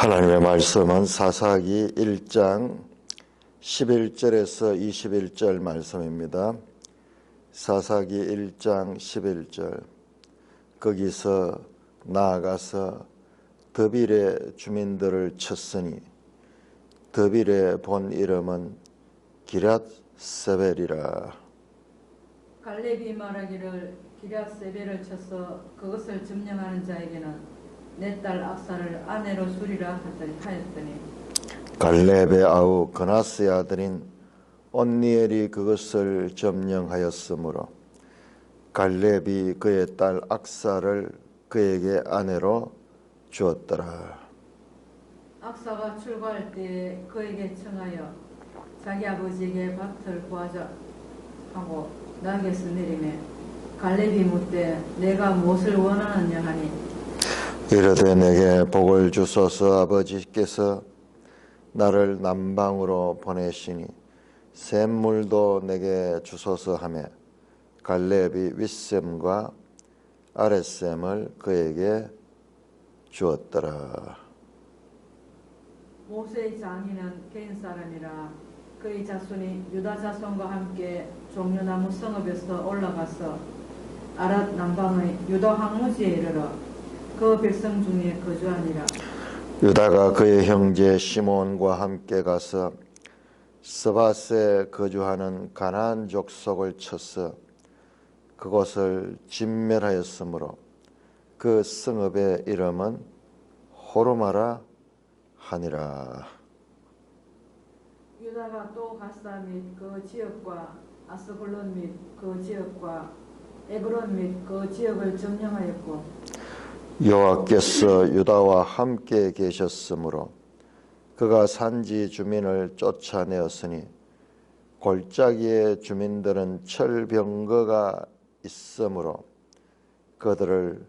하나님의 말씀은 사사기 1장 11절에서 21절 말씀입니다. 사사기 1장 11절. 거기서 나아가서 드빌의 주민들을 쳤으니 드빌의 본 이름은 기럇세벨이라. 갈렙이 말하기를 기럇세벨을 쳐서 그것을 점령하는 자에게는 내 딸 악사를 아내로 주리라 하였더니 갈렙의 아우 그나스의 아들인 온니엘이 그것을 점령하였으므로 갈렙이 그의 딸 악사를 그에게 아내로 주었더라. 악사가 출가할 때에 그에게 청하여 자기 아버지에게 밭을 구하자 하고 낙에서 내리매 갈렙이 묻되 내가 무엇을 원하느냐 하니 이르되 내게 복을 주소서. 아버지께서 나를 남방으로 보내시니 샘물도 내게 주소서 하며 갈렙이 윗샘과 아랫샘을 그에게 주었더라. 모세의 장인은 개인 사람이라 그의 자손이 유다 자손과 함께 종려나무 성읍에서 올라가서 아랏 남방의 유다 황무지에 이르러 그 백성 중에 거주하니라. 유다가 그의 형제 시몬과 함께 가서 스밧에 거주하는 가나안 족속을 쳐서 그곳을 진멸하였으므로 그 성읍의 이름은 호르마라 하니라. 유다가 또 가스다 및 그 지역과 아스글론 및 그 지역과 에브론 및 그 지역을 점령하였고 여호와께서 유다와 함께 계셨으므로 그가 산지 주민을 쫓아내었으니 골짜기의 주민들은 철병거가 있으므로 그들을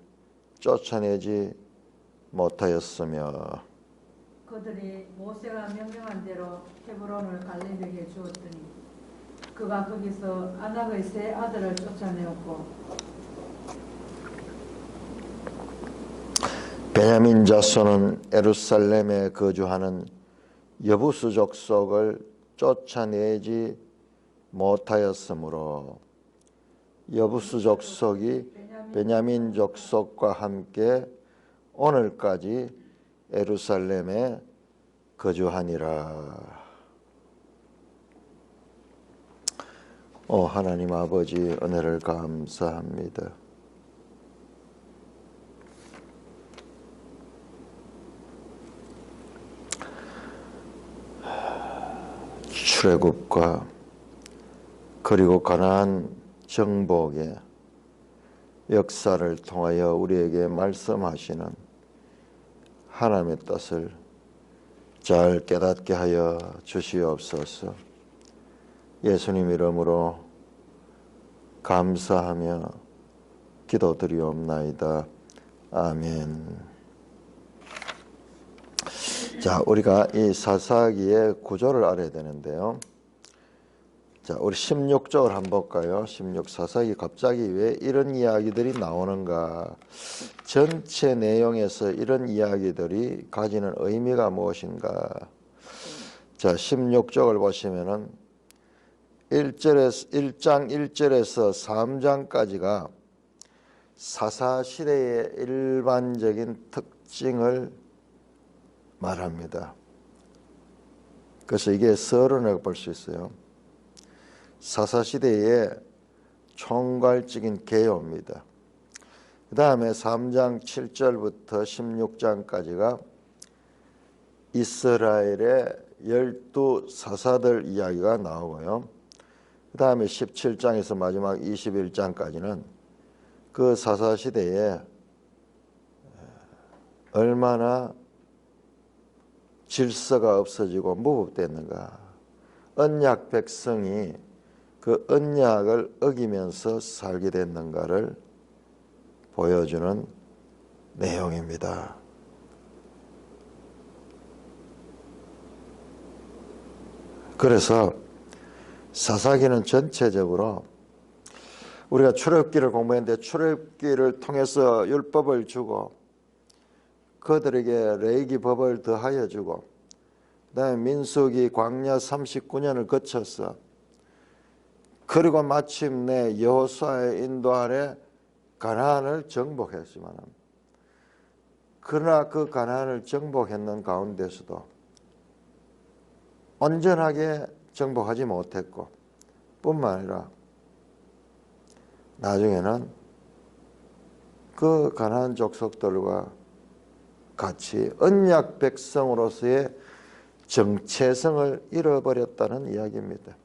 쫓아내지 못하였으며 그들이 모세가 명령한 대로 헤브론을 갈렙에게 주었더니 그가 거기서 아낙의 세 아들을 쫓아내었고 베냐민 자손은 예루살렘에 거주하는 여부수 족속을 쫓아내지 못하였으므로 여부수 족속이 베냐민 족속과 함께 오늘까지 예루살렘에 거주하니라. 하나님 아버지 은혜를 감사합니다. 출애굽과 그리고 가나안 정복의 역사를 통하여 우리에게 말씀하시는 하나님의 뜻을 잘 깨닫게 하여 주시옵소서. 예수님 이름으로 감사하며 기도드리옵나이다. 아멘. 자, 우리가 이 사사기의 구조를 알아야 되는데요. 자, 우리 16쪽을 한번 볼까요? 16 사사기 갑자기 왜 이런 이야기들이 나오는가? 전체 내용에서 이런 이야기들이 가지는 의미가 무엇인가? 자, 16쪽을 보시면은 1장 1절에서 3장까지가 사사시대의 일반적인 특징을 말합니다. 그래서 이게 서론이라고 볼 수 있어요. 사사시대의 총괄적인 개요입니다. 그 다음에 3장 7절부터 16장까지가 이스라엘의 12사사들 이야기가 나오고요. 그 다음에 17장에서 마지막 21장까지는 그 사사시대에 얼마나 질서가 없어지고 무법됐는가, 언약 백성이 그 언약을 어기면서 살게 됐는가를 보여주는 내용입니다. 그래서 사사기는 전체적으로 우리가 출애굽기를 공부했는데 출애굽기를 통해서 율법을 주고 그들에게 레위기 법을 더하여 주고 그다음에 민수기 광야 39년을 거쳤어. 그리고 마침내 여호수아의 인도 아래 가나안을 정복했지만 그러나 그 가나안을 정복했는 가운데서도 온전하게 정복하지 못했고 뿐만 아니라 나중에는 그 가나안 족속들과 같이 언약 백성으로서의 정체성을 잃어버렸다는 이야기입니다.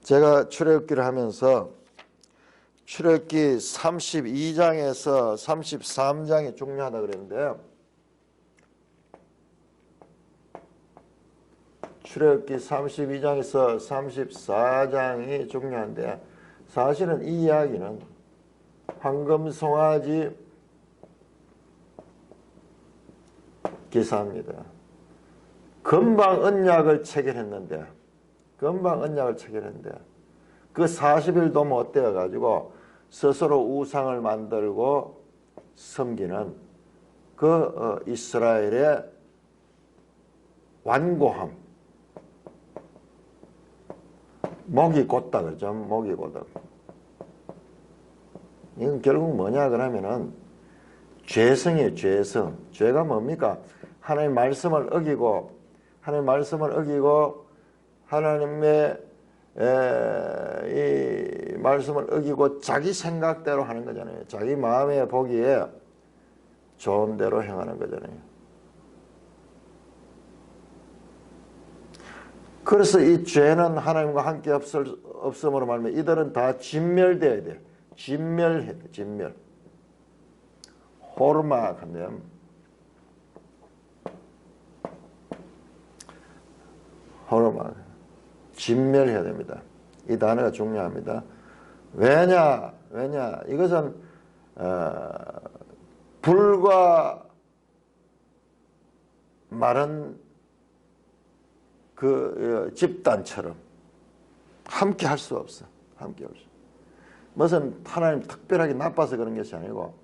제가 출애굽기를 하면서 출애굽기 32장에서 33장이 중요하다 그랬는데요. 출애굽기 32장에서 34장이 중요한데 사실은 이 이야기는 황금 송아지 기사입니다. 금방 언약을 체결했는데 그 40일도 못 되어 가지고 스스로 우상을 만들고 섬기는 그 이스라엘의 완고함, 목이 곧다 그러죠. 목이 곧다. 이건 결국 뭐냐 그러면은 죄성이에요. 죄성. 죄가 뭡니까? 하나님의 말씀을 어기고 하나님의 이 말씀을 어기고 자기 생각대로 하는 거잖아요. 자기 마음에 보기에 좋은 대로 행하는 거잖아요. 그래서 이 죄는 하나님과 함께 없음으로 말미암아 이들은 다 진멸되어야 돼요. 진멸해야 돼. 진멸. 호르막 하면 호르막 진멸해야 됩니다. 이 단어가 중요합니다. 왜냐 이것은 불과 마른 그 집단처럼 함께 할 수 없어. 함께 없어. 무슨 하나님 특별하게 나빠서 그런 것이 아니고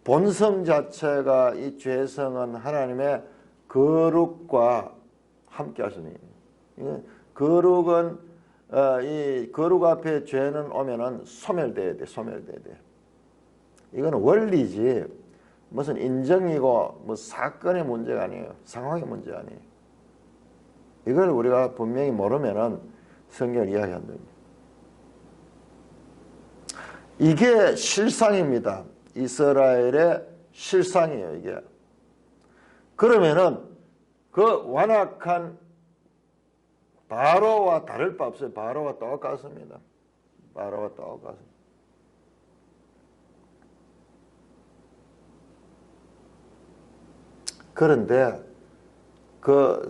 본성 자체가 이 죄성은 하나님의 거룩과 함께 할 수 있는 거룩은 이 거룩 앞에 죄는 오면은 소멸돼야 돼. 이거는 원리지 무슨 인정이고 뭐 사건의 문제가 아니에요. 상황의 문제 아니에요. 이걸 우리가 분명히 모르면은 성경을 이야기 안 됩니다. 이게 실상입니다. 이스라엘의 실상이에요, 이게. 그러면은 그 완악한 바로와 다를 바 없어요. 바로와 똑같습니다. 바로와 똑같습니다. 그런데 그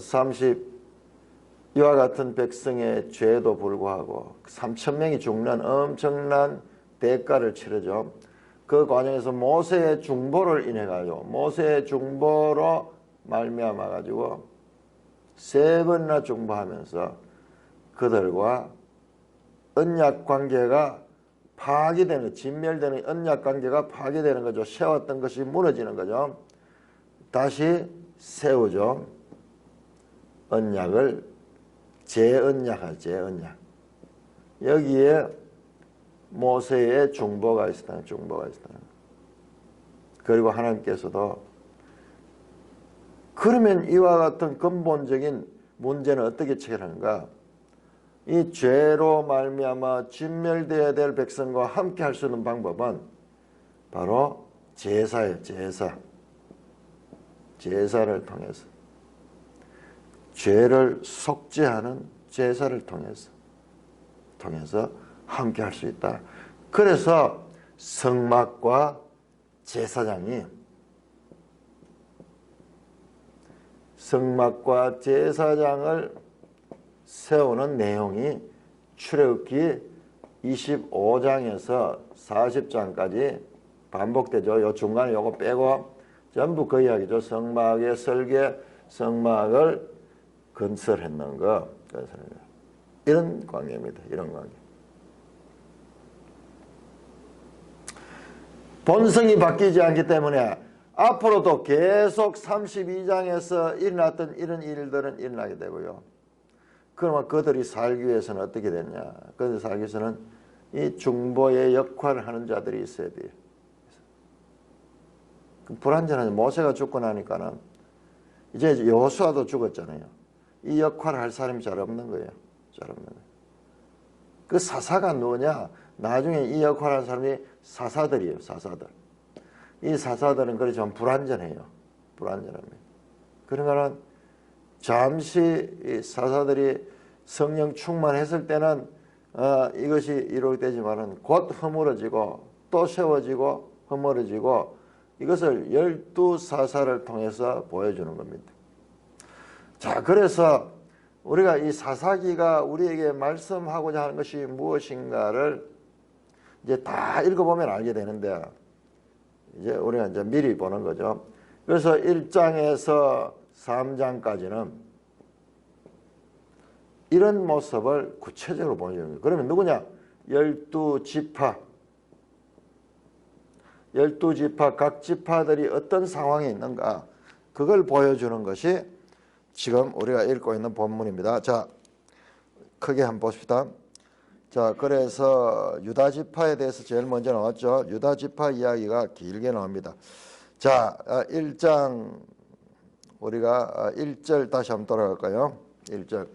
이와 같은 백성의 죄에도 불구하고 3,000명이 죽는 엄청난 대가를 치르죠. 그 과정에서 모세의 중보를 인해 가지고 모세의 중보로 말미암아 가지고 3번이나 중보하면서 그들과 언약 관계가 파괴되는, 진멸되는 언약 관계가 파괴되는 거죠. 세웠던 것이 무너지는 거죠. 다시 세우죠. 언약을 재언약하죠. 재언약. 여기에 모세의 중보가 있었다. 그리고 하나님께서도 그러면 이와 같은 근본적인 문제는 어떻게 체결하는가? 이 죄로 말미암아 진멸되어야 될 백성과 함께 할 수 있는 방법은 바로 제사예요. 제사를 통해서 죄를 속죄하는 제사를 통해서 함께 할 수 있다. 그래서 성막과 제사장이 성막과 제사장을 세우는 내용이 출애굽기 25장에서 40장까지 반복되죠. 요 중간에 요거 빼고 전부 그 이야기죠. 성막의 설계, 성막을 건설했는 거. 이런 관계입니다. 이런 관계. 본성이 바뀌지 않기 때문에 앞으로도 계속 32장에서 일어났던 이런 일들은 일어나게 되고요. 그러면 그들이 살기 위해서는 어떻게 되냐? 그들이 살기 위해서는 이 중보의 역할을 하는 자들이 있어야 돼요. 불완전한 모세가 죽고 나니까는 이제 여호수아도 죽었잖아요. 이 역할을 할 사람이 잘 없는 거예요. 잘 없는 거예요. 그 사사가 누구냐? 나중에 이 역할을 하는 사람이 사사들이에요. 사사들. 이 사사들은 그래 좀 불완전해요. 불완전합니다. 그러니까 잠시 이 사사들이 성령 충만했을 때는 이것이 이루어지지만은 곧 허물어지고 또 세워지고 허물어지고 이것을 12사사를 통해서 보여주는 겁니다. 자, 그래서 우리가 이 사사기가 우리에게 말씀하고자 하는 것이 무엇인가를 이제 다 읽어보면 알게 되는데 이제 우리가 이제 미리 보는 거죠. 그래서 1장에서 3장까지는 이런 모습을 구체적으로 보여주는 거예요. 그러면 누구냐? 12지파. 12지파 각 지파들이 어떤 상황에 있는가 그걸 보여주는 것이 지금 우리가 읽고 있는 본문입니다. 자, 크게 한번 봅시다. 자, 그래서 유다지파에 대해서 제일 먼저 나왔죠. 유다지파 이야기가 길게 나옵니다. 자, 1장 우리가 1절 다시 한번 돌아갈까요? 1절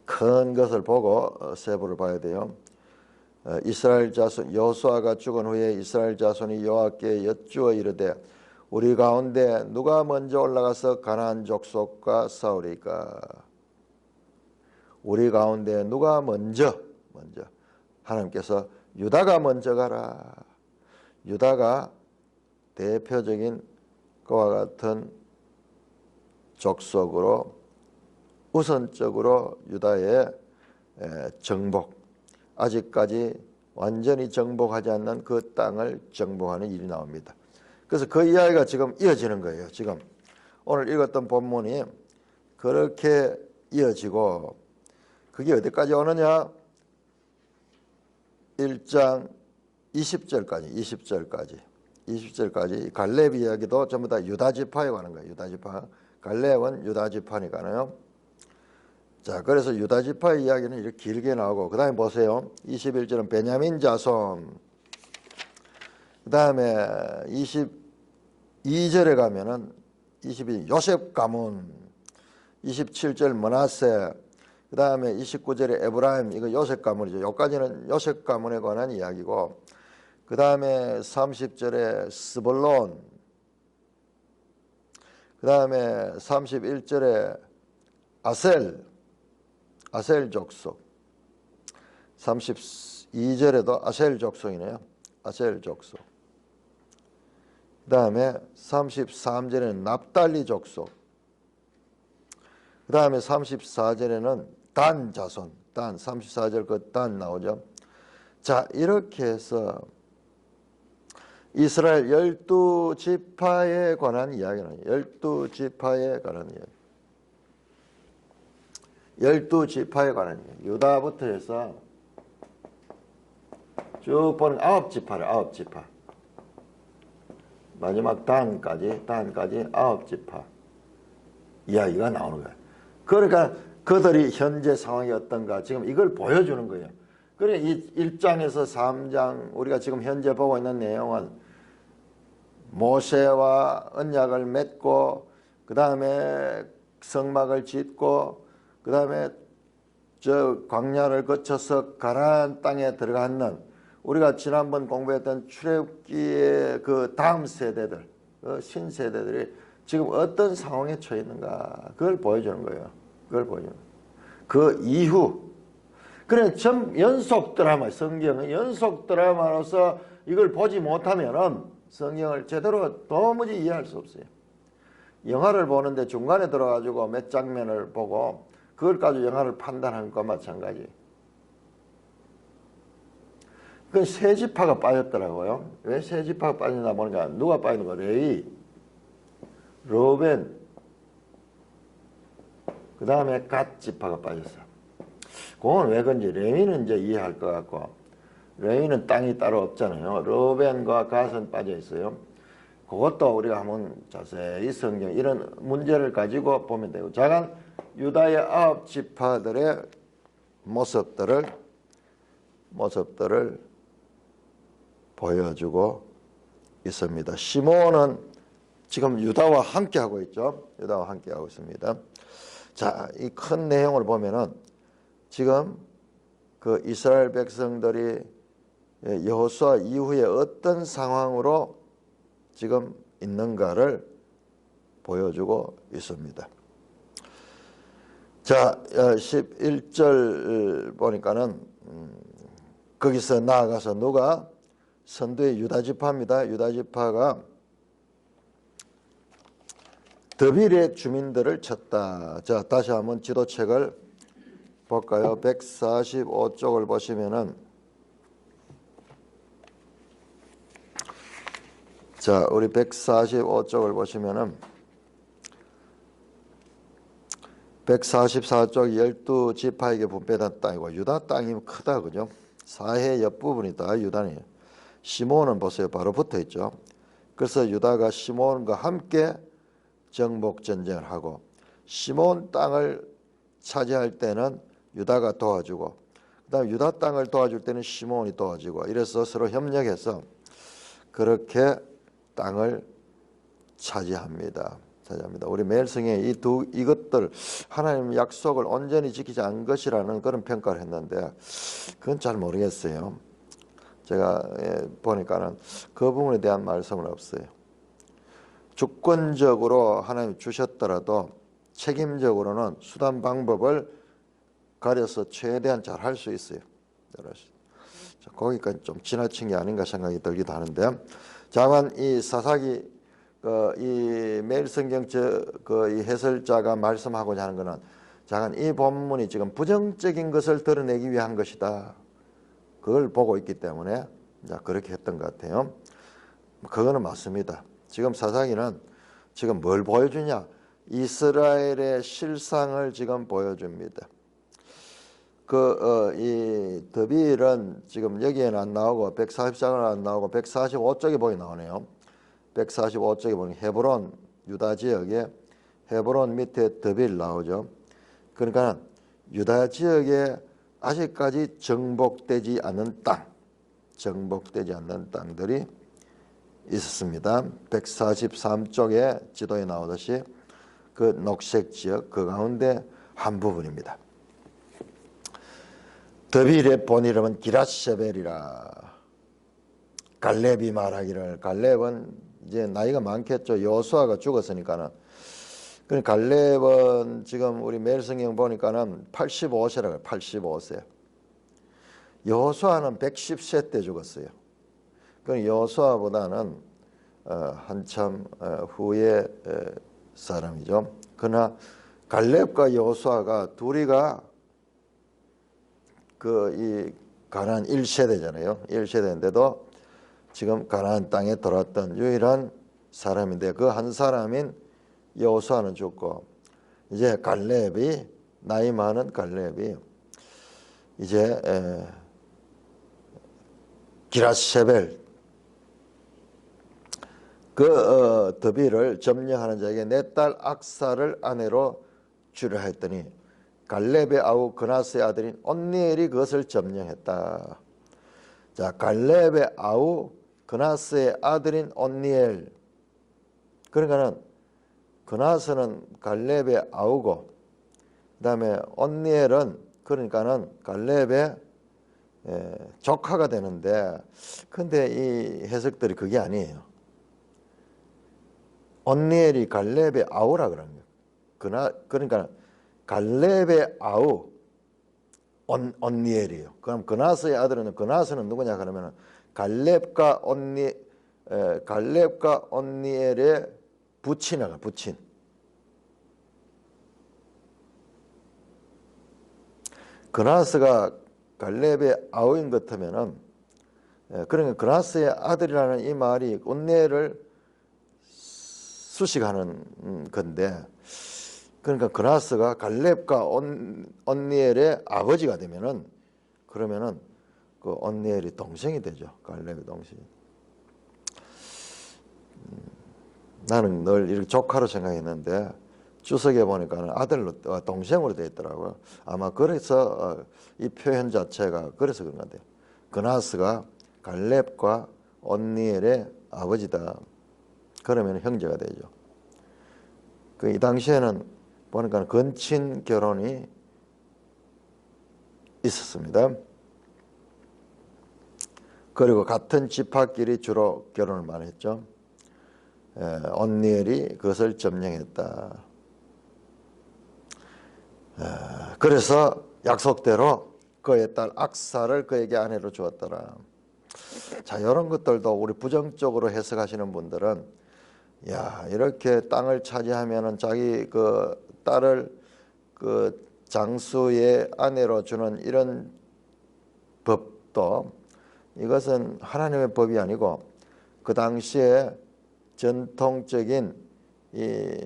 큰 것을 보고 세부를 봐야 돼요. 이스라엘 자손 여호수아가 죽은 후에 이스라엘 자손이 여호와께 여쭈어 이르되 우리 가운데 누가 먼저 올라가서 가나안 족속과 싸우리까? 우리 가운데 누가 먼저 하나님께서 유다가 먼저 가라. 유다가 대표적인 그와 같은 족속으로 우선적으로 유다의 정복, 아직까지 완전히 정복하지 않는 그 땅을 정복하는 일이 나옵니다. 그래서 그 이야기가 지금 이어지는 거예요. 지금 오늘 읽었던 본문이 그렇게 이어지고 그게 어디까지 오느냐? 1장 20절까지 갈렙 이야기도 전부 다 유다지파에 관한 거예요. 유다지파. 갈렙은 유다지파니까요. 자, 그래서 유다지파 이야기는 이렇게 길게 나오고 그 다음에 보세요. 21절은 베냐민 자손. 그 다음에 22절에 가면은 22절 요셉 가문. 27절 므낫세. 그 다음에 29절에 에브라임. 이거 요셉 가문이죠. 여기까지는 요셉 가문에 관한 이야기고 그 다음에 30절에 스불론. 그 다음에 31절에 아셀 족속. 32절에도 아셀 족속이네요. 아셀 족속. 그 다음에 33절에는 납달리 족속. 그 다음에 34절에는 단 자손. 단 34절 그 단 나오죠. 자, 이렇게 해서 이스라엘 12지파에 관한 이야기는 12지파에 관한 이야기. 12지파에 관한 이야기. 유다부터 해서 쭉 보는 9지파를 9지파. 마지막 단까지 9지파 이야기가 나오는 거예요. 그러니까 그들이 현재 상황이 어떤가 지금 이걸 보여주는 거예요. 그래 이 1장에서 3장 우리가 지금 현재 보고 있는 내용은 모세와 언약을 맺고 그 다음에 성막을 짓고 그 다음에 저 광야를 거쳐서 가나안 땅에 들어가는 우리가 지난번 공부했던 출애굽기의 그 다음 세대들 신세대들이 지금 어떤 상황에 처해 있는가 그걸 보여주는 거예요. 그걸 보여주는 거예요. 그 이후 그래 전 연속 드라마 성경은 연속 드라마로서 이걸 보지 못하면은 성경을 제대로 도무지 이해할 수 없어요. 영화를 보는데 중간에 들어가지고 몇 장면을 보고 그걸 가지고 영화를 판단하는 것과 마찬가지. 그건 세 지파가 빠졌더라고요. 왜 세 지파가 빠졌나 보니까 누가 빠지는 거? 레위, 로벤, 그 다음에 갓 지파가 빠졌어. 그건 왜 그런지 레위는 이제 이해할 것 같고 레위는 땅이 따로 없잖아요. 로벤과 갓은 빠져 있어요. 그것도 우리가 한번 자세히 성경 이런 문제를 가지고 보면 되고, 작은 유다의 9지파들의 모습들을 보여주고 있습니다. 시몬은 지금 유다와 함께 하고 있죠. 유다와 함께 하고 있습니다. 자, 이 큰 내용을 보면은 지금 그 이스라엘 백성들이 여호수아 이후에 어떤 상황으로 지금 있는가를 보여주고 있습니다. 자, 11절 보니까는 거기서 나아가서 누가 선두의 유다지파입니다. 유다지파가 드빌의 주민들을 쳤다. 자, 다시 한번 지도책을 볼까요? 145쪽을 보시면은, 자, 우리 145쪽을 보시면은 144쪽 12지파에게 분배된 땅이고, 유다 땅이 크다, 그죠? 사해 옆부분이 다 유다네요. 시몬은 보세요, 바로 붙어 있죠. 그래서 유다가 시몬과 함께 정복 전쟁을 하고, 시몬 땅을 차지할 때는 유다가 도와주고, 그다음 유다 땅을 도와줄 때는 시몬이 도와주고, 이래서 서로 협력해서 그렇게 땅을 차지합니다. 우리 매일성에 이것들 하나님 약속을 온전히 지키지 않은 것이라는 그런 평가를 했는데, 그건 잘 모르겠어요. 제가 보니까는 그 부분에 대한 말씀은 없어요. 주권적으로 하나님 주셨더라도 책임적으로는 수단 방법을 가려서 최대한 잘 할 수 있어요. 거기까지 좀 지나친 게 아닌가 생각이 들기도 하는데, 자만 이 사사기 이 매일성경 이 해설자가 말씀하고자 하는 것은, 자간 이 본문이 지금 부정적인 것을 드러내기 위한 것이다. 그걸 보고 있기 때문에 그렇게 했던 것 같아요. 그거는 맞습니다. 지금 사사기는 지금 뭘 보여주냐? 이스라엘의 실상을 지금 보여줍니다. 이 드빌은 지금 여기에는 안 나오고 144쪽은 안 나오고 145쪽에 보이 나오네요. 145쪽에 보니 헤브론, 유다 지역에 헤브론 밑에 드빌 나오죠. 그러니까 유다 지역에 아직까지 정복되지 않는 땅들이 있었습니다. 143쪽에 지도에 나오듯이 그 녹색 지역 그 가운데 한 부분입니다. 드빌의 본 이름은 기랏세벨이라. 갈렙이 말하기를, 갈렙은 이제 나이가 많겠죠. 여호수아가 죽었으니까는. 갈렙은 지금 우리 매일성경 보니까는 85세라고요. 85세. 여호수아는 110세 때 죽었어요. 여호수아보다는 한참 후의 사람이죠. 그러나 갈렙과 여호수아가 둘이가 이 가나안 1세대잖아요. 1세대인데도 지금 가나안 땅에 돌았던 유일한 사람인데, 그 한 사람인 여호수아는 죽고, 이제 갈렙이, 나이 많은 갈렙이 이제 기랏세벨 드빌을 점령하는 자에게 내 딸 악사를 아내로 주려 했더니 갈렙의 아우 그나스의 아들인 온니엘이 그것을 점령했다. 자, 갈렙의 아우 그나스의 아들인 온니엘. 그러니까는 그나스는 갈렙의 아우고, 그다음에 온니엘은 그러니까는 갈렙의 조카가 되는데, 근데 이 해석들이 그게 아니에요. 온니엘이 갈렙의 아우라 그런 거예요. 그러니까 갈렙의 아우 온니엘이에요. 그럼 그나스의 아들은, 그나스는 누구냐 그러면 갈렙과 온니엘의 부친이가 부친. 그나스가 갈렙의 아우인 것 같으면은, 그러니까 그나스의 아들이라는 이 말이 온니엘을 수식하는 건데, 그러니까 그나스가 갈렙과 온니엘의 아버지가 되면은, 그러면은 그 온니엘이 동생이 되죠. 갈렙의 동생이. 나는 늘 이렇게 조카로 생각했는데 주석에 보니까는 아들로 동생으로 되어 있더라고요. 아마 그래서 이 표현 자체가 그래서 그런 것 같아요. 그나스가 갈렙과 온니엘의 아버지다. 그러면 형제가 되죠. 그 이 당시에는 보니까 건친 결혼이 있었습니다. 그리고 같은 집합끼리 주로 결혼을 많이 했죠. 온니엘이 그것을 점령했다. 그래서 약속대로 그의 딸 악사를 그에게 아내로 주었더라. 자, 이런 것들도 우리 부정적으로 해석하시는 분들은 야, 이렇게 땅을 차지하면은 자기 그 딸을 그 장수의 아내로 주는 이런 법도 이것은 하나님의 법이 아니고 그 당시에 전통적인 이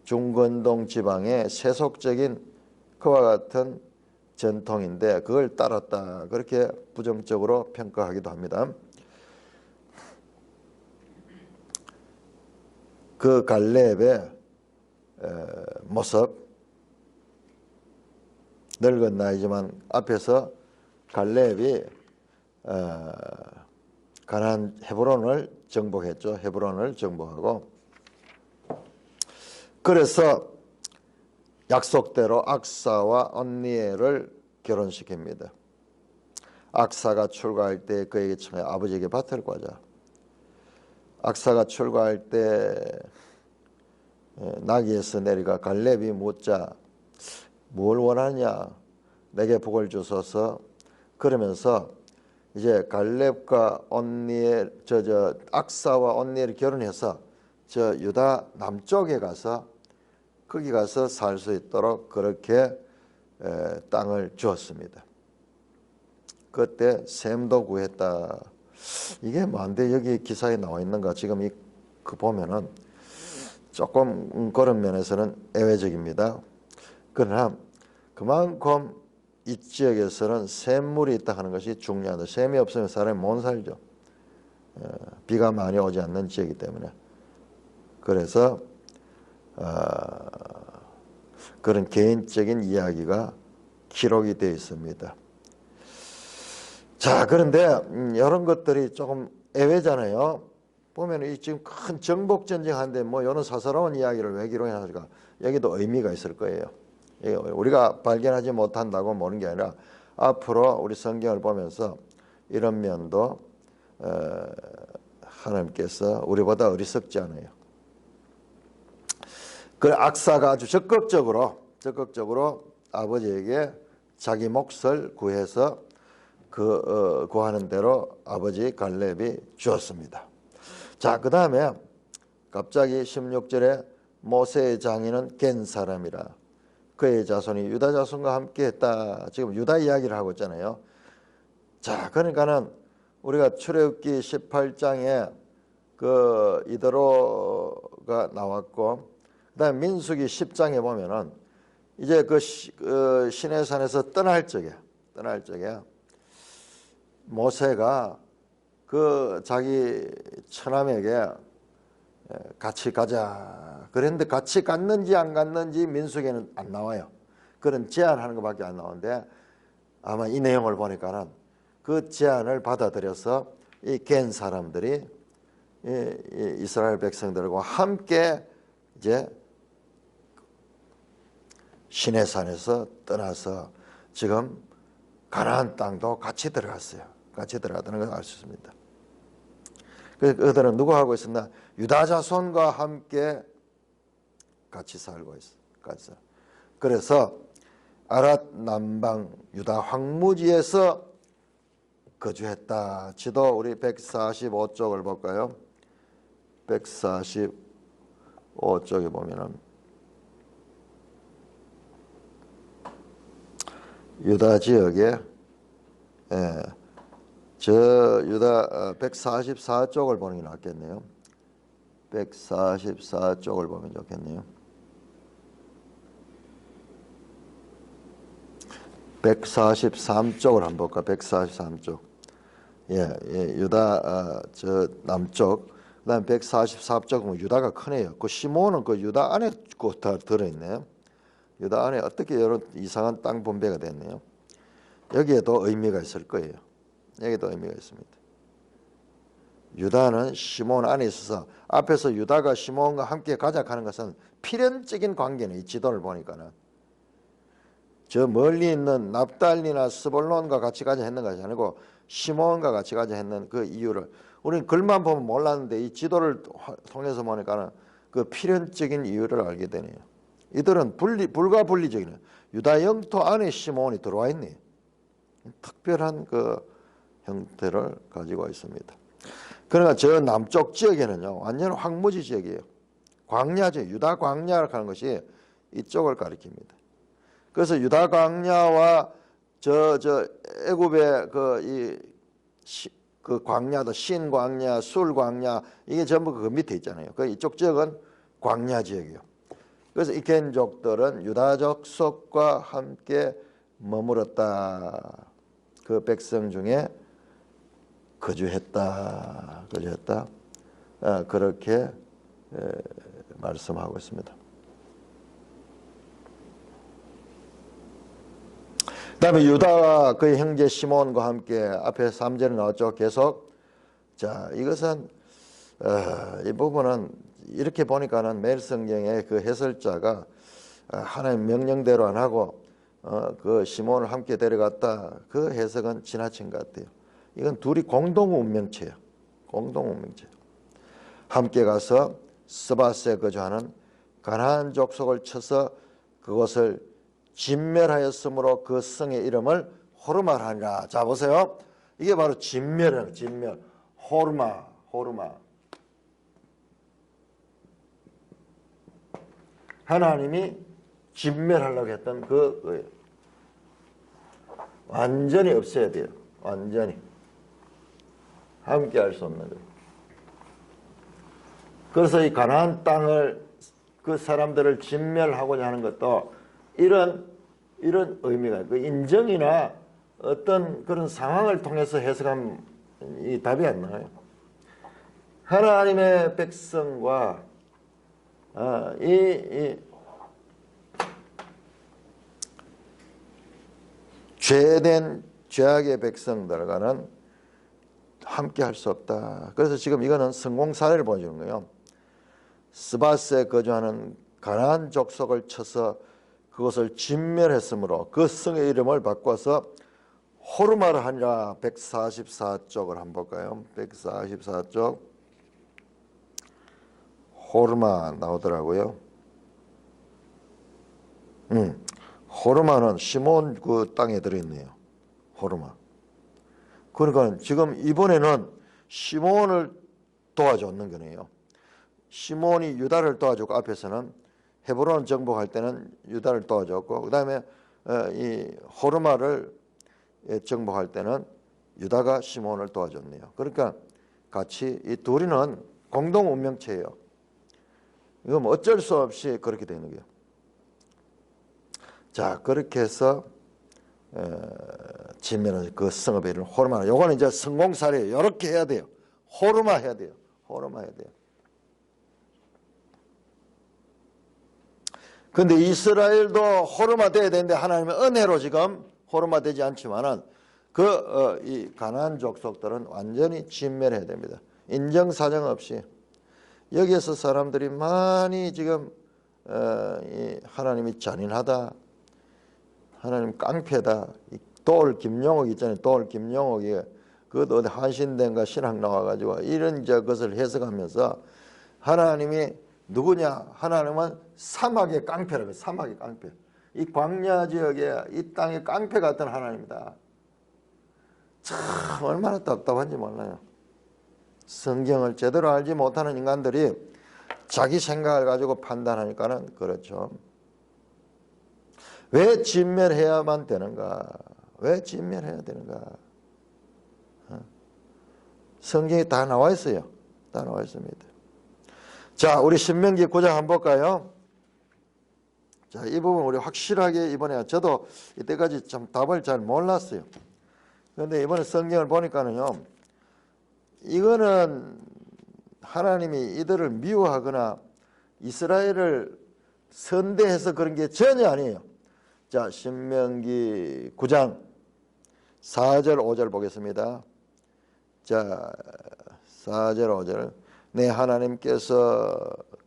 중건동 지방의 세속적인 그와 같은 전통인데 그걸 따랐다. 그렇게 부정적으로 평가하기도 합니다. 그 갈렙의 모습, 늙은 나이지만 앞에서 갈렙이 가나안 헤브론을 정복했죠. 헤브론을 정복하고 그래서 약속대로 악사와 언니엘을 결혼시킵니다. 악사가 출가할 때 그에게 처음에 아버지에게 밭을 구하자. 악사가 출가할 때 나귀에서 내려가 갈렙이 묻자 뭘 원하냐 내게 복을 주소서. 그러면서 이제 갈렙과 언니엘 악사와 언니엘이 결혼해서 저 유다 남쪽에 가서 거기 가서 살 수 있도록 그렇게 땅을 주었습니다. 그때 셈도 구했다. 이게 뭔데 여기 기사에 나와 있는가? 지금 그 보면은 조금 그런 면에서는 애외적입니다. 그러나 그만큼 이 지역에서는 샘물이 있다 하는 것이 중요하다. 샘이 없으면 사람이 못 살죠. 비가 많이 오지 않는 지역이기 때문에. 그래서 그런 개인적인 이야기가 기록이 되어 있습니다. 자, 그런데 이런 것들이 조금 애매잖아요. 보면 이 지금 큰 정복 전쟁하는데 뭐 이런 사사로운 이야기를 왜 기록해놨을까? 여기도 의미가 있을 거예요. 우리가 발견하지 못한다고 모르는 게 아니라 앞으로 우리 성경을 보면서 이런 면도 하나님께서 우리보다 어리석지 않아요. 그 악사가 아주 적극적으로 아버지에게 자기 몫을 구해서 구하는 대로 아버지 갈렙이 주었습니다. 자, 그 다음에 갑자기 16절에 모세의 장인은 겐 사람이라 그의 자손이 유다 자손과 함께 했다. 지금 유다 이야기를 하고 있잖아요. 자, 그러니까는 우리가 출애굽기 18장에 그 이더로가 나왔고 그다음에 민수기 10장에 보면은 이제 그 시내산에서 떠날 적에 모세가 그 자기 처남에게 같이 가자 그랬는데 같이 갔는지 안 갔는지 민수기에는 안 나와요. 그런 제안하는 것밖에 안 나오는데 아마 이 내용을 보니까는 그 제안을 받아들여서 이 겐 사람들이 이스라엘 백성들과 함께 이제 시내산에서 떠나서 지금 가나안 땅도 같이 들어갔어요. 같이 들어갔다는 걸 알 수 있습니다. 그래서 그들은 누구하고 있었나? 유다 자손과 함께 같이 살고 있어. 그래서 아랏 남방 유다 황무지에서 거주했다. 지도 우리 145쪽을 볼까요? 145쪽에 보면은 유다 지역에 저 유다 144쪽을 보는 게 낫겠네요. 144쪽을 보면 좋겠네요. 143쪽을 한번 볼까? 143쪽. 유다 저 남쪽 그다음에 144쪽은 유다가 크네요. 그 시몬은 그 유다 안에 다 들어있네요. 유다 안에 어떻게 이런 이상한 땅 분배가 됐네요. 여기에도 의미가 있을 거예요. 여기도 의미가 있습니다. 유다는 시몬 안에 있어서 앞에서 유다가 시몬과 함께 가작하는 것은 필연적인 관계는 이 지도를 보니까는 저 멀리 있는 납달리나 스볼론과 같이 가자 했는 것이 아니고 시몬과 같이 가자 했는 그 이유를 우리는 글만 보면 몰랐는데 이 지도를 통해서 보니까는 그 필연적인 이유를 알게 되네요. 이들은 불가분리적이네. 유다 영토 안에 시몬이 들어와 있네. 특별한 그 형태를 가지고 있습니다. 그러니까 저 남쪽 지역에는요 완전 황무지 지역이에요. 광야죠. 유다 광야를 하는 것이 이쪽을 가리킵니다. 그래서 유다 광야와 저 애굽의 그 광야도 신 광야, 술 광야 이게 전부 그 밑에 있잖아요. 그 이쪽 지역은 광야 지역이에요. 그래서 이 겐족들은 유다족 속과 함께 머물었다. 그 백성 중에 거주했다. 그렇게 말씀하고 있습니다. 그 다음에 유다와 그의 형제 시몬과 함께 앞에 3절에 나왔죠. 계속. 자, 이것은 이 부분은 이렇게 보니까는 매일 성경의 그 해설자가 하나님 명령대로 안 하고 그 시몬을 함께 데려갔다. 그 해석은 지나친 것 같아요. 이건 둘이 공동 운명체예요. 공동 운명체. 함께 가서 스바스에 거주하는 가나안 족속을 쳐서 그것을 진멸하였으므로 그 성의 이름을 호르마라 하니라. 자 보세요. 이게 바로 진멸이에요. 진멸. 호르마. 하나님이 진멸하려고 했던 그 완전히 없애야 돼요. 완전히. 함께 할 수 없는 거예요. 그래서 이 가나안 땅을 그 사람들을 진멸하고자 하는 것도 이런 의미가 그 인정이나 어떤 그런 상황을 통해서 해석하면 이 답이 안 나와요. 하나님의 백성과 이 죄된 죄악의 백성들과는 함께 할 수 없다. 그래서 지금 이거는 성공 사례를 보여주는 거예요. 스바스에 거주하는 가나안 족속을 쳐서 그것을 진멸했으므로 그 성의 이름을 바꿔서 호르마를 하니라. 144쪽을 한번 볼까요? 144쪽 호르마 나오더라고요. 호르마는 시몬 그 땅에 들어있네요. 호르마. 그러니까 지금 이번에는 시몬을 도와줬는 거네요. 시몬이 유다를 도와주고 앞에서는 헤브론 정복할 때는 유다를 도와줬고 그 다음에 이 호르마를 정복할 때는 유다가 시몬을 도와줬네요. 그러니까 같이 이 둘이는 공동 운명체예요. 이건 뭐 어쩔 수 없이 그렇게 되는 거예요. 자, 그렇게 해서 진면은 그 성읍의 이름 호르마. 요거는 이제 성공 사례예요. 이렇게 해야 돼요. 호르마 해야 돼요. 근데 이스라엘도 호르마 돼야 되는데 하나님의 은혜로 지금 호르마 되지 않지만은 이 가나안 족속들은 완전히 진멸해야 됩니다. 인정사정 없이. 여기에서 사람들이 많이 지금 이 하나님이 잔인하다. 하나님 깡패다. 도올 김용옥 있잖아요. 도올 김용옥이 그것도 어디 한신대인가 신학 나와가지고 이런 것을 해석하면서 하나님이 누구냐? 하나님은 사막의 깡패라고. 사막의 깡패. 이 광야 지역에 이 땅의 깡패 같은 하나님이다. 참 얼마나 답답한지 몰라요. 성경을 제대로 알지 못하는 인간들이 자기 생각을 가지고 판단하니까는 그렇죠. 왜 진멸해야만 되는가? 왜 진멸해야 되는가? 성경에 다 나와 있어요. 다 나와 있습니다. 자, 우리 신명기 9장 한번 볼까요? 자, 이 부분 우리 확실하게 이번에 저도 이때까지 참 답을 잘 몰랐어요. 그런데 이번에 성경을 보니까는요, 이거는 하나님이 이들을 미워하거나 이스라엘을 선대해서 그런 게 전혀 아니에요. 자, 신명기 9장 4절 5절 보겠습니다. 자, 4절 5절. 내 하나님께서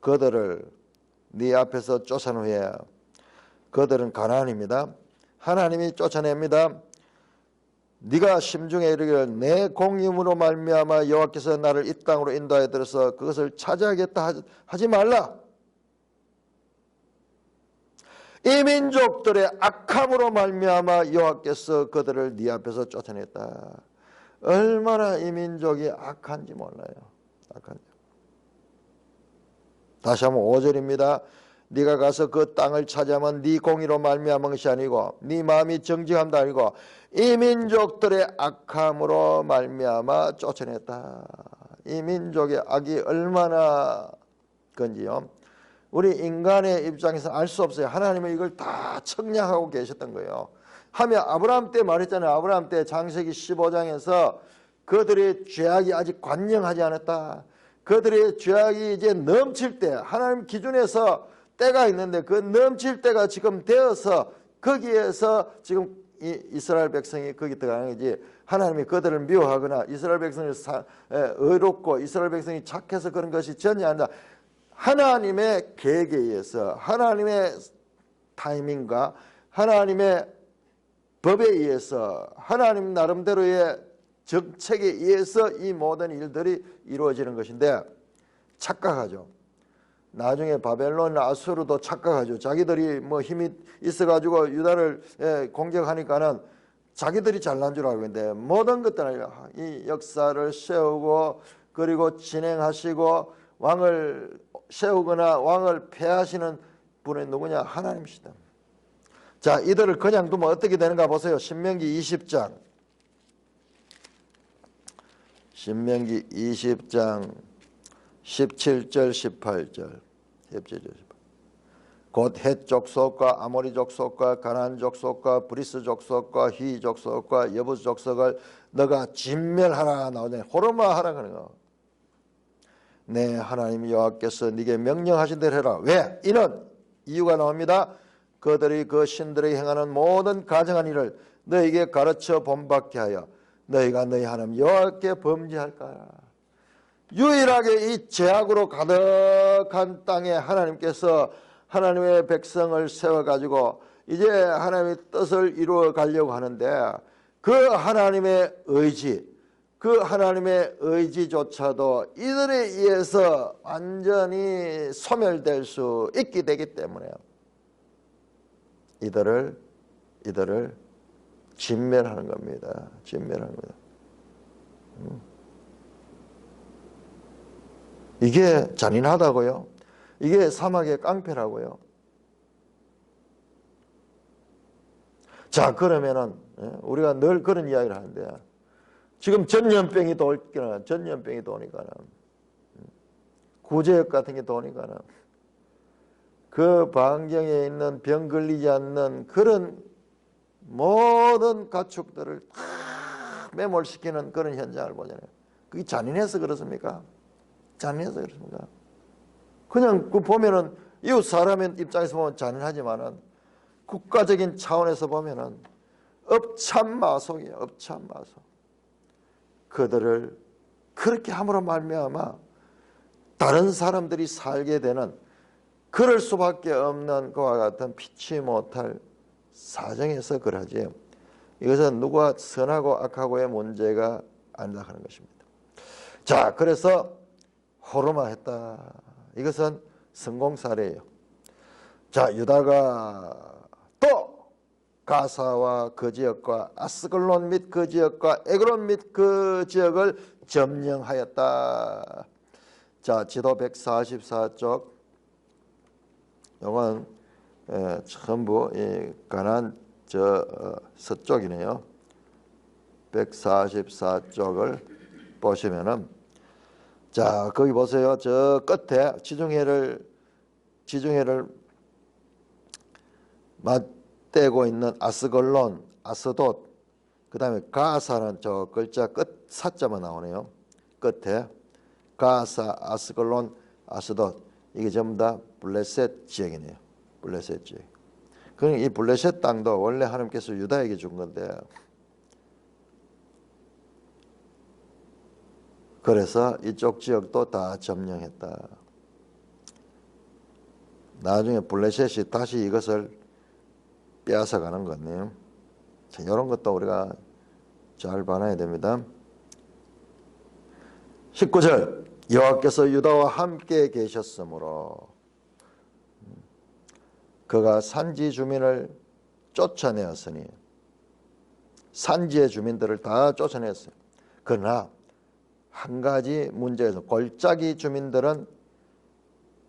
그들을 네 앞에서 쫓아낸 후에, 그들은 가나안입니다. 하나님이 쫓아냅니다. 네가 심중에 이르기를 내 공임으로 말미암아 여호와께서 나를 이 땅으로 인도하여 들어서 그것을 차지하겠다 하지 말라. 이 민족들의 악함으로 말미암아 여호와께서 그들을 네 앞에서 쫓아냈다. 얼마나 이 민족이 악한지 몰라요. 악한지. 다시 한번 5절입니다. 네가 가서 그 땅을 차지하면 네 공의로 말미암은 것이 아니고 네 마음이 정직함도 아니고 이 민족들의 악함으로 말미암아 쫓아냈다. 이 민족의 악이 얼마나 건지요. 우리 인간의 입장에서 알 수 없어요. 하나님은 이걸 다 청량하고 계셨던 거예요. 하며 아브라함 때 말했잖아요. 아브라함 때 창세기 15장에서 그들의 죄악이 아직 관영하지 않았다. 그들의 죄악이 이제 넘칠 때, 하나님 기준에서 때가 있는데 그 넘칠 때가 지금 되어서 거기에서 지금 이스라엘 백성이 거기 들어가는 거지. 하나님이 그들을 미워하거나 이스라엘 백성이 의롭고 이스라엘 백성이 착해서 그런 것이 전혀 아니다. 하나님의 계획에 의해서, 하나님의 타이밍과 하나님의 법에 의해서, 하나님 나름대로의 정책에 의해서 이 모든 일들이 이루어지는 것인데 착각하죠. 나중에 바벨론, 아수르도 착각하죠. 자기들이 뭐 힘이 있어가지고 유다를 공격하니까는 자기들이 잘난 줄 알고 있는데 모든 것들은 이 역사를 세우고 그리고 진행하시고 왕을 세우거나 왕을 폐하시는 분은 누구냐? 하나님이시다. 자, 이들을 그냥 두면 어떻게 되는가 보세요. 신명기 20장. 신명기 20장 17절 18절. 17절 18절. 곧 헷 족속과 아모리 족속과 가나안 족속과 브리스 족속과 히 족속과 여부스 족속을 너가 진멸하라 나오잖아요. 호르마하라 그러는 거. 내 하나님 여호와께서 네게 명령하신 대로 해라. 왜? 이는 이유가 나옵니다. 그들이 그 신들에게 행하는 모든 가증한 일을 너에게 가르쳐 본받게 하여 너희가 너희 하나님 여호와께 범죄할까. 유일하게 이 죄악으로 가득한 땅에 하나님께서 하나님의 백성을 세워가지고 이제 하나님의 뜻을 이루어 가려고 하는데 그 하나님의 의지, 그 하나님의 의지조차도 이들에 의해서 완전히 소멸될 수 있게 되기 때문에 이들을 진멸하는 겁니다. 진멸하는 겁니다. 이게 잔인하다고요? 이게 사막의 깡패라고요? 자, 그러면은 우리가 늘 그런 이야기를 하는데 지금 전염병이 도니까는 구제역 같은 게 도니까는 그 반경에 있는 병 걸리지 않는 그런 모든 가축들을 다 매몰시키는 그런 현장을 보잖아요. 그게 잔인해서 그렇습니까? 잔인해서 그렇습니까? 그냥 그 보면은 이웃 사람의 입장에서 보면 잔인하지만은 국가적인 차원에서 보면은 업참마속이에요. 업참마속. 그들을 그렇게 함으로 말미암아 다른 사람들이 살게 되는 그럴 수밖에 없는 그와 같은 피치 못할 사정에서 그러지. 이것은 누가 선하고 악하고의 문제가 아니다 하는 것입니다. 자, 그래서 호르마했다. 이것은 성공 사례예요. 자, 유다가 또 가사와 그 지역과 아스글론 및 그 지역과 에그론 및 그 지역을 점령하였다. 자, 지도 144쪽. 이건 전부 가나안 서쪽이네요. 144쪽을 보시면은 자, 거기 보세요. 저 끝에 지중해를 맞대고 있는 아스글론, 아스돗, 그 다음에 가사는 저 글자 끝 사자만 나오네요. 끝에 가사, 아스글론, 아스돗 이게 전부 다 블레셋 지역이네요. 블레셋 지역. 그럼 이 블레셋 땅도 원래 하나님께서 유다에게 준 건데 그래서 이쪽 지역도 다 점령했다. 나중에 블레셋이 다시 이것을 빼앗아가는 거네요. 자, 이런 것도 우리가 잘 봐놔야 됩니다. 19절 여호와께서 유다와 함께 계셨으므로 그가 산지 주민을 쫓아내었으니 산지의 주민들을 다 쫓아냈어요. 그러나 한 가지 문제에서 골짜기 주민들은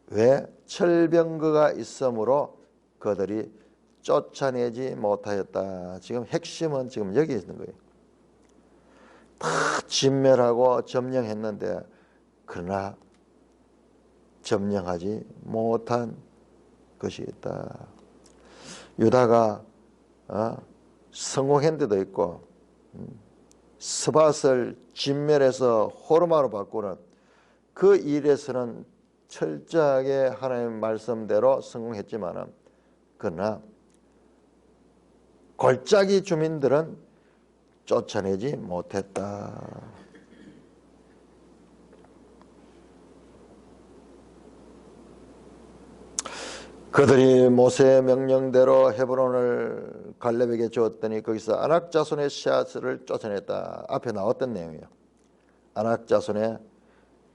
왜 철병거가 있으므로 그들이 쫓아내지 못하였다. 지금 핵심은 지금 여기 있는 거예요. 다 진멸하고 점령했는데 그러나 점령하지 못한 것이 있다. 유다가 성공한 데도 있고 스밧을 진멸해서 호르마로 바꾸는 그 일에서는 철저하게 하나님의 말씀대로 성공했지만은 그러나 골짜기 주민들은 쫓아내지 못했다. 그들이 모세의 명령대로 헤브론을 갈렙에게 주었더니 거기서 아낙 자손의 씨앗을 쫓아냈다. 앞에 나왔던 내용이에요. 아낙 자손의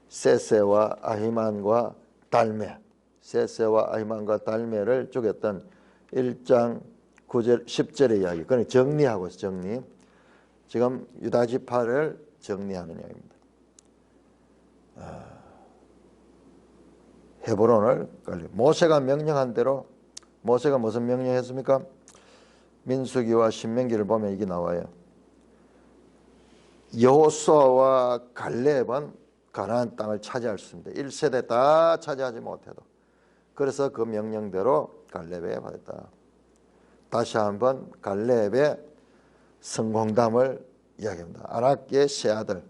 세세와 아히만과 달메, 세세와 아히만과 달메를 죽였던 1장 9절 10절의 이야기. 그건 정리하고 있어요. 정리. 지금 유다 지파를 정리하는 이야기입니다. 헤브론을 모세가 명령한 대로 모세가 무슨 명령했습니까? 민수기와 신명기를 보면 이게 나와요. 여호수아와 갈렙은 가나안 땅을 차지할 수 있습니다. 1세대 다 차지하지 못해도. 그래서 그 명령대로 갈렙에 받았다. 다시 한번 갈렙의 성공담을 이야기합니다. 아낙의 세 아들.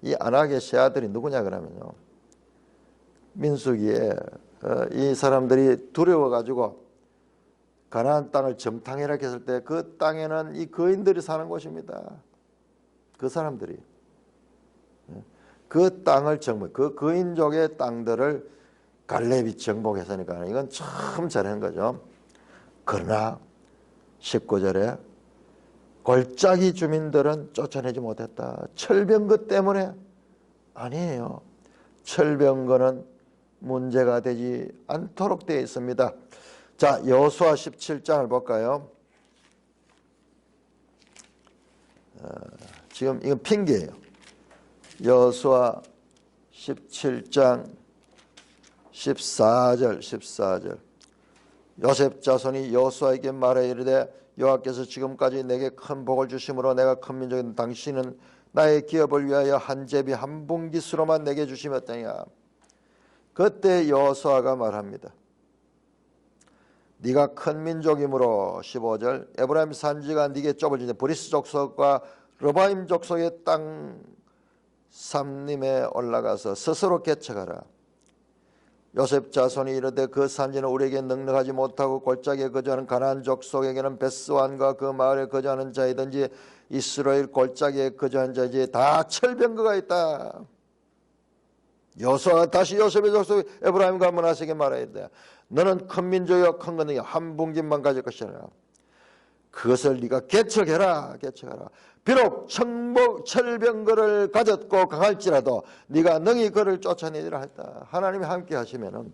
이 아낙의 세 아들이 누구냐 그러면요. 민수기에 이 사람들이 두려워가지고 가나안 땅을 정탐해라 했을 때 그 땅에는 이 거인들이 사는 곳입니다. 그 사람들이 그 땅을 정복, 그 거인족의 땅들을 갈렙이 정복했으니까 이건 참 잘한 거죠. 그러나 19절에 골짜기 주민들은 쫓아내지 못했다. 철병거 때문에 아니에요. 철병거는 문제가 되지 않도록 되어 있습니다. 자, 여호수아 17장을 볼까요? 지금 이건 핑계예요. 여호수아 17장 14절 요셉 자손이 여호수아에게 말해 이르되 여호와께서 지금까지 내게 큰 복을 주심으로 내가 큰 민족인 당신은 나의 기업을 위하여 한 제비 한 분깃으로만 내게 주시었더냐. 그때 여호수아가 말합니다. 네가 큰 민족이므로 15절 에브라임 산지가 네게 좁아지니 브리스 족속과 르바임 족속의 땅 삼림에 올라가서 스스로 개척하라. 요셉 자손이 이르되 그 산지는 우리에게 넉넉하지 못하고 골짜기에 거주하는 가나안 족속에게는 베스완과 그 마을에 거주하는 자이든지 이스라엘 골짜기에 거주하는 자이든지 다 철병거가 있다. 여호수아가 다시 요셉의 족속 에브라임과 므낫세에게 말하여 이르되 너는 큰 민족이요 큰 건능이 한 분깃만 가질 것이라. 그것을 네가 개척해라. 비록 철병거를 가졌고 강할지라도 네가 능히 그를 쫓아내리라 했다. 하나님이 함께 하시면은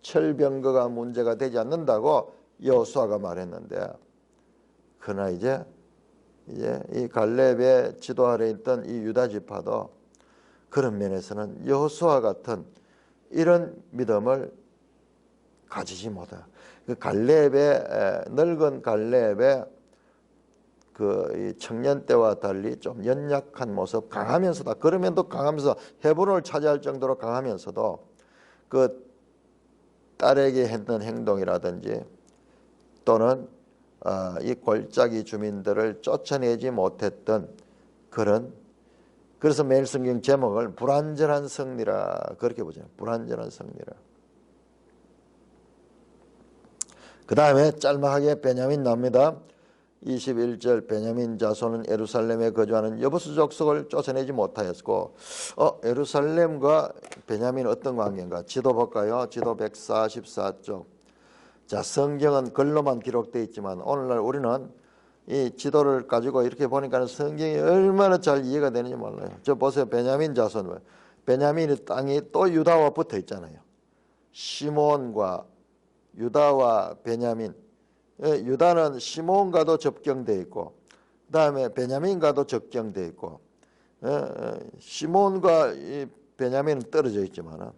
철병거가 문제가 되지 않는다고 여호수아가 말했는데 그러나 이제 이 갈렙의 지도 아래 있던 이 유다 지파도 그런 면에서는 여호수아 같은 이런 믿음을 가지지 못해요. 그 갈렙의 늙은 갈렙의 그 청년 때와 달리 좀 연약한 모습, 강하면서도 그러면도 강하면서 헤브론을 차지할 정도로 강하면서도 그 딸에게 했던 행동이라든지 또는 이 골짜기 주민들을 쫓아내지 못했던 그런 그래서 매일 성경 제목을 불완전한 승리라 그렇게 보죠. 불완전한 승리라. 그 다음에 짤막하게 베냐민 나옵니다. 21절 베냐민 자손은 예루살렘에 거주하는 여부수 족속을 쫓아내지 못하였고 예루살렘과 베냐민 어떤 관계인가? 지도 볼까요? 지도 144쪽. 자, 성경은 글로만 기록되어 있지만 오늘날 우리는 이 지도를 가지고 이렇게 보니까 성경이 얼마나 잘 이해가 되는지 몰라요. 저 보세요. 베냐민 자손. 베냐민의 땅이 또 유다와 붙어 있잖아요. 시몬과 유다와 베냐민. 유다는 시몬과도 접경되어 있고 그 다음에 베냐민과도 접경되어 있고 시몬과 베냐민은 떨어져 있지만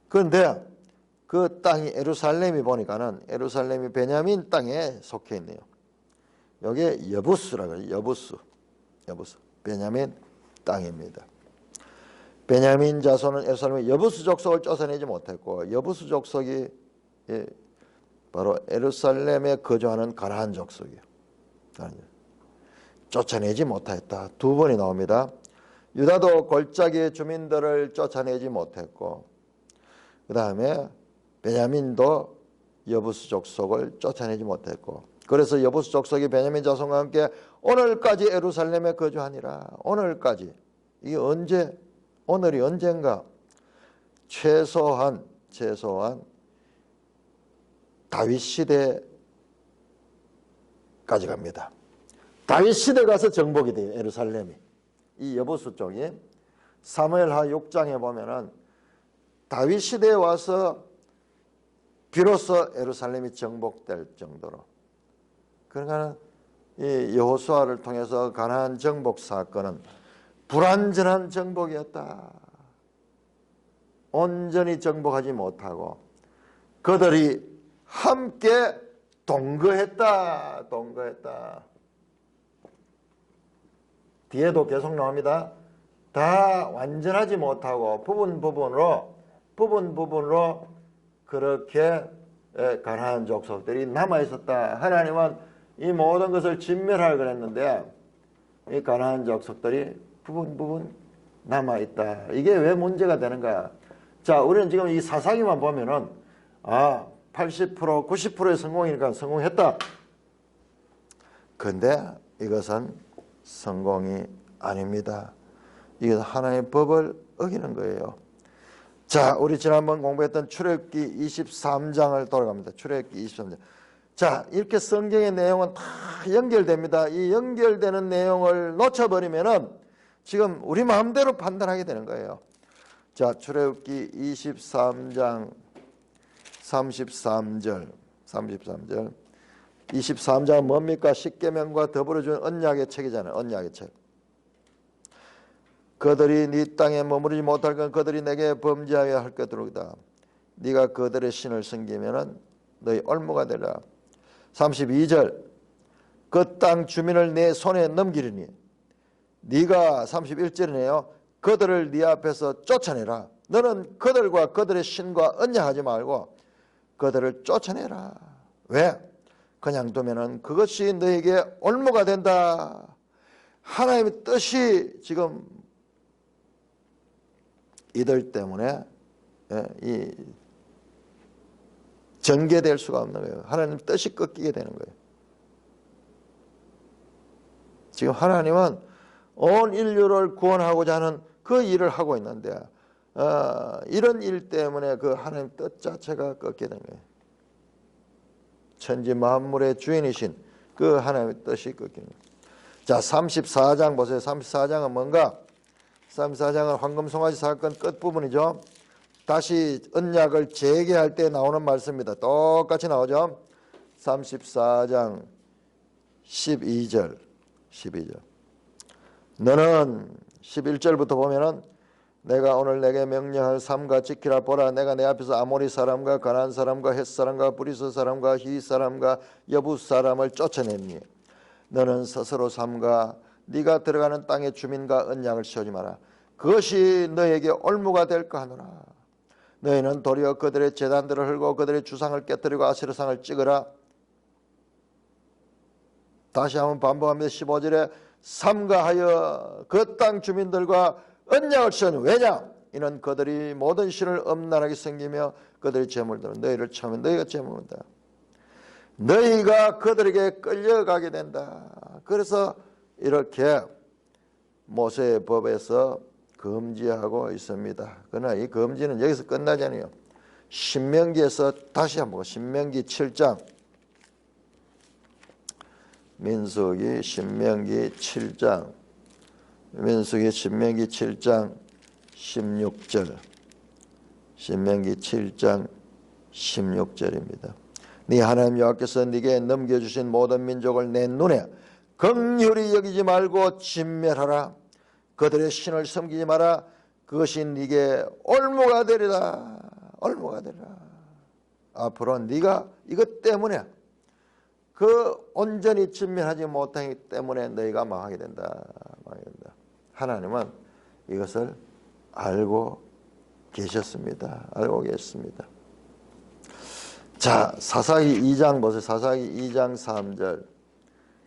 그런데 그 땅이 예루살렘이 보니까는 예루살렘이 베냐민 땅에 속해 있네요. 여기에 여부스라고 해요. 여부스 베냐민 땅입니다. 베냐민 자손은 예루살렘의 여부스 족속을 쫓아내지 못했고 여부스 족속이 바로 예루살렘에 거주하는 가나안 족속이에요. 쫓아내지 못하였다. 두 번이 나옵니다. 유다도 골짜기의 주민들을 쫓아내지 못했고 그 다음에 베냐민도 여부스 족속을 쫓아내지 못했고 그래서 여부스 족속이 베냐민 자손과 함께 오늘까지 예루살렘에 거주하니라. 오늘까지. 이게 언제? 오늘이 언젠가? 최소한 다윗 시대까지 갑니다. 다윗 시대 가서 정복이 돼요. 예루살렘이. 이 여부수 쪽이 사무엘하 6장에 보면은 다윗 시대에 와서 비로소 예루살렘이 정복될 정도로. 그러니까 이 여호수아를 통해서 가나안 정복 사건은 불완전한 정복이었다. 온전히 정복하지 못하고 그들이 함께 동거했다. 뒤에도 계속 나옵니다. 다 완전하지 못하고 부분으로 그렇게 가나안 족속들이 남아있었다. 하나님은 이 모든 것을 진멸하려 그랬는데 이 가나안 족속들이 부분 남아있다. 이게 왜 문제가 되는가? 자, 우리는 지금 이 사사기만 보면은 80% 90%의 성공이니까 성공했다. 그런데 이것은 성공이 아닙니다. 이것은 하나님의 법을 어기는 거예요. 자, 우리 지난번 공부했던 출애굽기 23장을 돌아갑니다. 출애굽기 23장. 자, 이렇게 성경의 내용은 다 연결됩니다. 이 연결되는 내용을 놓쳐버리면은 지금 우리 마음대로 판단하게 되는 거예요. 자, 출애굽기 23장 33절. 23장은 뭡니까? 십계명과 더불어 준 언약의 책이잖아요. 언약의 책. 그들이 네 땅에 머무르지 못할 건 그들이 내게 범죄하여 할 것들이다. 네가 그들의 신을 섬기면은 너희 올무가 되라. 32절. 그 땅 주민을 내 손에 넘기리니 네가 31절이네요. 그들을 네 앞에서 쫓아내라. 너는 그들과 그들의 신과 언약하지 말고 그들을 쫓아내라. 왜? 그냥 두면은 그것이 너에게 올무가 된다. 하나님의 뜻이 지금 이들 때문에 이 전개될 수가 없는 거예요. 하나님 뜻이 꺾이게 되는 거예요. 지금 하나님은 온 인류를 구원하고자 하는 그 일을 하고 있는데 이런 일 때문에 그 하나님 뜻 자체가 꺾이게 된 거예요. 천지 만물의 주인이신 그 하나님의 뜻이 꺾이는 거예요. 자, 34장 보세요. 34장은 뭔가? 34장은 황금송아지 사건 끝부분이죠. 다시 언약을 재개할 때 나오는 말씀입니다. 똑같이 나오죠. 34장 12절. 너는 11절부터 보면은 내가 오늘 내게 명령할 삼가 지키라. 보라, 내가 내 앞에서 아모리 사람과 가나안 사람과 헷 사람과 브리스 사람과 히 사람과 여부 사람을 쫓아냈니. 너는 스스로 삼가 네가 들어가는 땅의 주민과 언약을 세우지 마라. 그것이 너에게 올무가 될까 하노라. 너희는 도리어 그들의 제단들을 헐고 그들의 주상을 깨뜨리고 아세라상을 찍으라. 다시 한번 반복합니다. 15절에 삼가하여 그 땅 주민들과 언약을 세우니 왜냐? 이는 그들이 모든 신을 엄란하게 섬기며 그들의 재물들은 너희를 처하면 너희가 재물이다. 너희가 그들에게 끌려가게 된다. 그래서 이렇게 모세의 법에서 금지하고 있습니다. 그러나 이 금지는 여기서 끝나지 않아요. 신명기에서 다시 한번 신명기 7장 민수기 신명기 7장 16절 신명기 7장 16절입니다. 네 하나님 여호와께서 네게 넘겨주신 모든 민족을 내 눈에 긍휼히 여기지 말고 진멸하라. 그들의 신을 섬기지 마라. 그것이 네게 올무가 되리라. 올무가 되리라. 앞으로 네가 이것 때문에 그 온전히 진멸하지 못하기 때문에 너희가 망하게 된다. 망하게 된다. 하나님은 이것을 알고 계셨습니다. 알고 계십니다. 자, 사사기 2장 보세요. 사사기 2장 3절.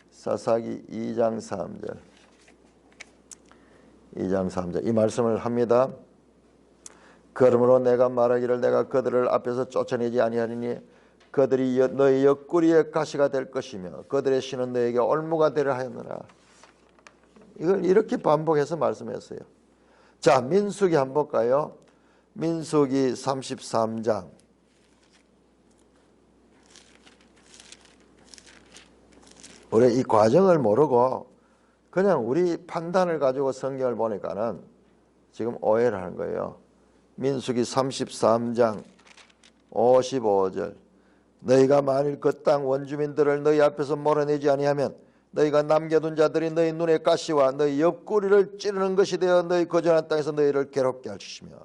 사사기 2장 3절. 2장 3절. 이 말씀을 합니다. 그러므로 내가 말하기를 내가 그들을 앞에서 쫓아내지 아니하리니 그들이 너희 옆구리에 가시가 될 것이며 그들의 신은 너에게 올무가 되려 하였느라. 이걸 이렇게 반복해서 말씀했어요. 자, 민수기 한번 볼까요? 민수기 33장. 우리 이 과정을 모르고 그냥 우리 판단을 가지고 성경을 보니까는 지금 오해를 하는 거예요. 민수기 33장 55절. 너희가 만일 그 땅 원주민들을 너희 앞에서 몰아내지 아니하면 너희가 남겨둔 자들이 너희 눈에 가시와 너희 옆구리를 찌르는 것이 되어 너희 거주하는 땅에서 너희를 괴롭게 할 것이며.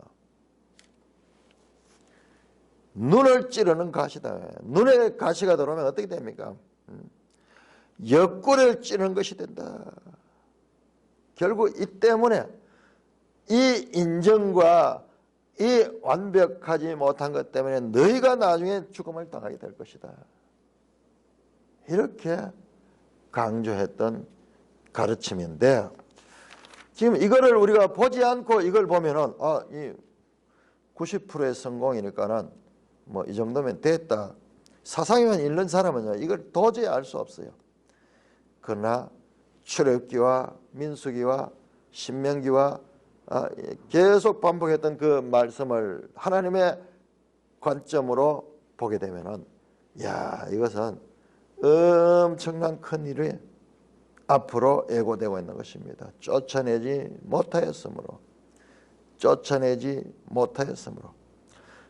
눈을 찌르는 가시다. 눈에 가시가 들어오면 어떻게 됩니까? 옆구리를 찌르는 것이 된다. 결국 이 때문에 이 인정과 이 완벽하지 못한 것 때문에 너희가 나중에 죽음을 당하게 될 것이다. 이렇게 강조했던 가르침인데 지금 이거를 우리가 보지 않고 이걸 보면은 이 90%의 성공이니까는 뭐 이 정도면 됐다. 사상에만 있는 사람은요 이걸 도저히 알 수 없어요. 그러나 출애굽기와 민수기와 신명기와 계속 반복했던 그 말씀을 하나님의 관점으로 보게 되면은 이것은 엄청난 큰 일이 앞으로 예고되고 있는 것입니다. 쫓아내지 못하였으므로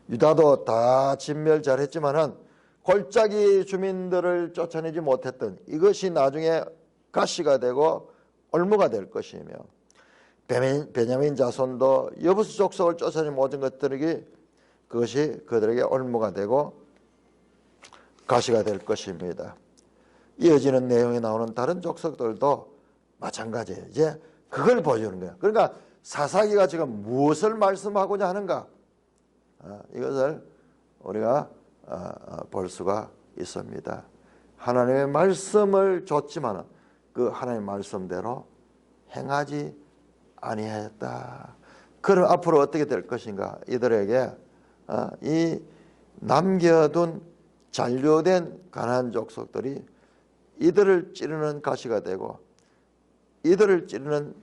유다도 다 진멸 잘했지만은 골짜기 주민들을 쫓아내지 못했던 이것이 나중에 가시가 되고 올무가 될 것이며 베냐민 자손도 여부수 족속을 쫓아내지 못한 것들이 그것이 그들에게 올무가 되고 가시가 될 것입니다. 이어지는 내용이 나오는 다른 족속들도 마찬가지예요. 이제 그걸 보여주는 거예요. 그러니까 사사기가 지금 무엇을 말씀하고자 하는가? 이것을 우리가 볼 수가 있습니다. 하나님의 말씀을 줬지만 그 하나님의 말씀대로 행하지 아니하였다. 그럼 앞으로 어떻게 될 것인가? 이들에게 이 남겨둔 잔류된 가나안 족속들이 이들을 찌르는 가시가 되고 이들을 찌르는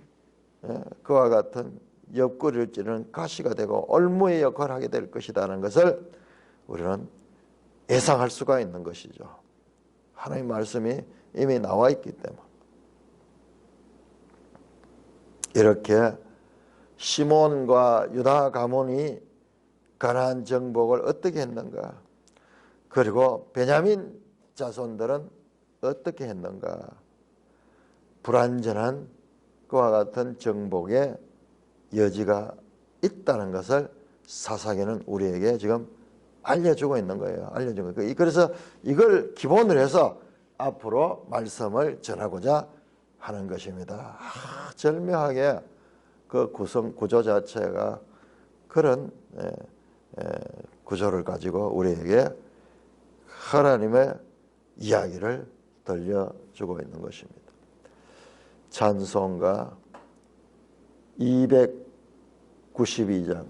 그와 같은 옆구리를 찌르는 가시가 되고 올무의 역할을 하게 될 것이라는 것을 우리는 예상할 수가 있는 것이죠. 하나님의 말씀이 이미 나와 있기 때문에. 이렇게 시몬과 유다 가문이 가나안 정복을 어떻게 했는가? 그리고 베냐민 자손들은 어떻게 했는가? 불완전한 그와 같은 정복의 여지가 있다는 것을 사사기는 우리에게 지금 알려주고 있는 거예요. 알려준 거예요. 그래서 이걸 기본으로 해서 앞으로 말씀을 전하고자 하는 것입니다. 절묘하게 그 구조 자체가 그런 구조를 가지고 우리에게 하나님의 이야기를 들려주고 있는 것입니다. 찬송가 292장